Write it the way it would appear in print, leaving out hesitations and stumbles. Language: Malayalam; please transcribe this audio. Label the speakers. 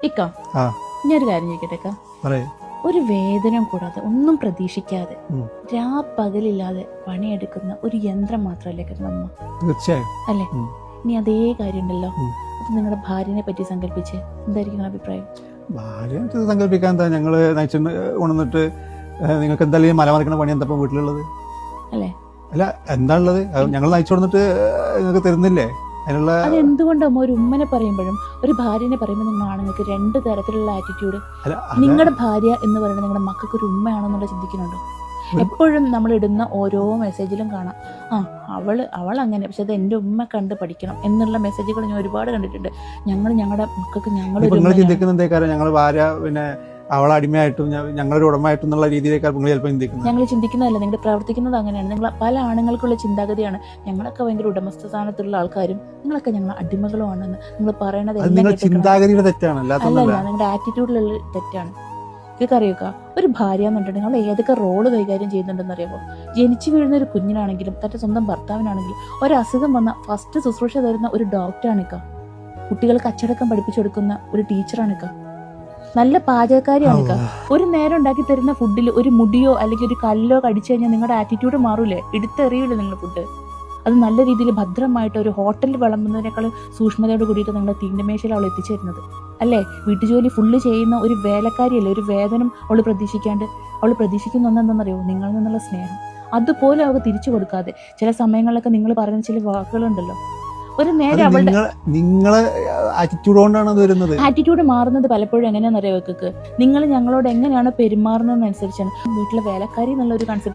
Speaker 1: ഇക്ക ഞാനൊരു കാര്യം ചോദിക്കട്ടെ, ഒരു വേതനം കൂടാതെ ഒന്നും പ്രതീക്ഷിക്കാതെ രാപ്പകലില്ലാതെ പണിയെടുക്കുന്ന ഒരു യന്ത്രം മാത്രമല്ലേ നമ്മ?
Speaker 2: തീർച്ചയായും
Speaker 1: അല്ലേ? ഇനി അതേ കാര്യം ഉണ്ടല്ലോ, അത് നിങ്ങളുടെ ഭാര്യനെ പറ്റി സങ്കല്പിച്ച് എന്തായിരിക്കും നിങ്ങളുടെ അഭിപ്രായം?
Speaker 2: ഭാര്യ സങ്കല്പിക്കാൻ എന്താ, ഞങ്ങള് നയിച്ചിട്ട് ഉണർന്നിട്ട് നിങ്ങൾക്ക് എന്തായാലും മല മറിക്കണ പണി എന്താ വീട്ടിലുള്ളത്
Speaker 1: അല്ലേ?
Speaker 2: അല്ല എന്താ ഉള്ളത്? ഞങ്ങൾ നയിച്ചു കൊടുത്തിട്ട് നിങ്ങൾക്ക് തരുന്നില്ലേ? അതിനുള്ള
Speaker 1: അതെന്തുകൊണ്ടാകുമ്പോ ഒരു ഉമ്മനെ പറയുമ്പോഴും ഒരു ഭാര്യനെ പറയുമ്പോൾ നിങ്ങൾ ആണുങ്ങൾക്ക് രണ്ട് തരത്തിലുള്ള ആറ്റിറ്റ്യൂഡ്. നിങ്ങളുടെ ഭാര്യ എന്ന് പറയുന്നത് നിങ്ങളുടെ മക്കൾക്ക് ഒരു ഉമ്മയാണെന്നുള്ള ചിന്തിക്കുന്നുണ്ടോ? എപ്പോഴും നമ്മൾ ഇടുന്ന ഓരോ മെസ്സേജിലും കാണാം, അവൾ അങ്ങനെ, പക്ഷെ അത് എൻ്റെ ഉമ്മ കണ്ട് പഠിക്കണം എന്നുള്ള മെസ്സേജുകൾ ഞാൻ ഒരുപാട് കണ്ടിട്ടുണ്ട്. ഞങ്ങളുടെ മക്കൾക്ക്
Speaker 2: നിങ്ങൾ ചിന്തിക്കുന്ന കാര്യം ഞങ്ങൾ ഭാര്യ പിന്നെ അവളെ അടിമയായിട്ടും ഞങ്ങളൊരു ഉടമയായിട്ടും എന്നുള്ള രീതിയിലേക്കാണ് നിങ്ങൾ ചിലപ്പോൾ ചിന്തിക്കുന്നത്.
Speaker 1: ഞങ്ങൾ ചിന്തിക്കുന്നതല്ല, നിങ്ങൾ പ്രവർത്തിക്കുന്നത് അങ്ങനെയാണ്. നിങ്ങൾ പല ആണുങ്ങൾക്കുള്ള ചിന്താഗതിയാണ് ഞങ്ങളൊക്കെ ഭയങ്കര ഉടമസ്ഥ സ്ഥാനത്തുള്ള ആൾക്കാരും നിങ്ങളൊക്കെ ഞങ്ങൾ അടിമകളുമാണെന്ന് നിങ്ങൾ പറയണത്
Speaker 2: ചിന്താഗതിയുടെ തെറ്റാണ്,
Speaker 1: അല്ലല്ല, നിങ്ങളുടെ ആറ്റിറ്റ്യൂഡിലുള്ള തെറ്റാണ്. ഇതൊക്കെ അറിയുക, ഒരു ഭാര്യ എന്നുണ്ടെങ്കിൽ നിങ്ങൾ ഏതൊക്കെ റോള് കൈകാര്യം ചെയ്യുന്നുണ്ടെന്ന് അറിയാമോ? ജനിച്ചു വീഴുന്ന ഒരു കുഞ്ഞിനാണെങ്കിലും തന്റെ സ്വന്തം ഭർത്താവിനാണെങ്കിലും ഒരു അസുഖം വന്ന ഫസ്റ്റ് ശുശ്രൂഷ തരുന്ന ഒരു ഡോക്ടറാണിക്ക, കുട്ടികൾക്ക് അച്ചടക്കം പഠിപ്പിച്ചു കൊടുക്കുന്ന ഒരു ടീച്ചറാണിക്ക, നല്ല പാചകക്കാരിയാണിക്ക. ഒരു നേരം ഉണ്ടാക്കി തരുന്ന ഫുഡിൽ ഒരു മുടിയോ അല്ലെങ്കിൽ ഒരു കല്ലോ കടിച്ചു കഴിഞ്ഞാൽ നിങ്ങളുടെ ആറ്റിറ്റ്യൂഡ് മാറൂലേ? എടുത്തെറിയൂലേ നിങ്ങൾ ഫുഡ്? അത് നല്ല രീതിയിൽ ഭദ്രമായിട്ട് ഒരു ഹോട്ടലിൽ വിളമ്പുന്നതിനേക്കാൾ സൂക്ഷ്മതയോട് കൂടിയിട്ട് നിങ്ങളുടെ തീണ്ടമേശയിൽ അവൾ എത്തിച്ചേരുന്നത് അല്ലേ? വീട്ടുജോലി ഫുള്ള് ചെയ്യുന്ന ഒരു വേലക്കാരിയല്ലേ? ഒരു വേതനം അവൾ പ്രതീക്ഷിക്കാണ്ട് അവൾ പ്രതീക്ഷിക്കുന്ന ഒന്നെന്താണെന്നറിയോ? നിങ്ങളിൽ നിന്നുള്ള സ്നേഹം. അതുപോലെ അവൾക്ക് തിരിച്ചു കൊടുക്കാതെ ചില സമയങ്ങളിലൊക്കെ നിങ്ങൾ പറയുന്ന ചില വാക്കുകളുണ്ടല്ലോ, ഒരു നേരം അവളുടെ ആറ്റിറ്റ്യൂഡ് മാറുന്നത് പലപ്പോഴും എങ്ങനെയാണെന്നറിയോ? നിങ്ങൾ ഞങ്ങളോട് എങ്ങനെയാണ് പെരുമാറുന്നതെന്നനുസരിച്ചാണ് വീട്ടിലെ വേലക്കാരി എന്നുള്ള ഒരു കൺസെപ്റ്റ്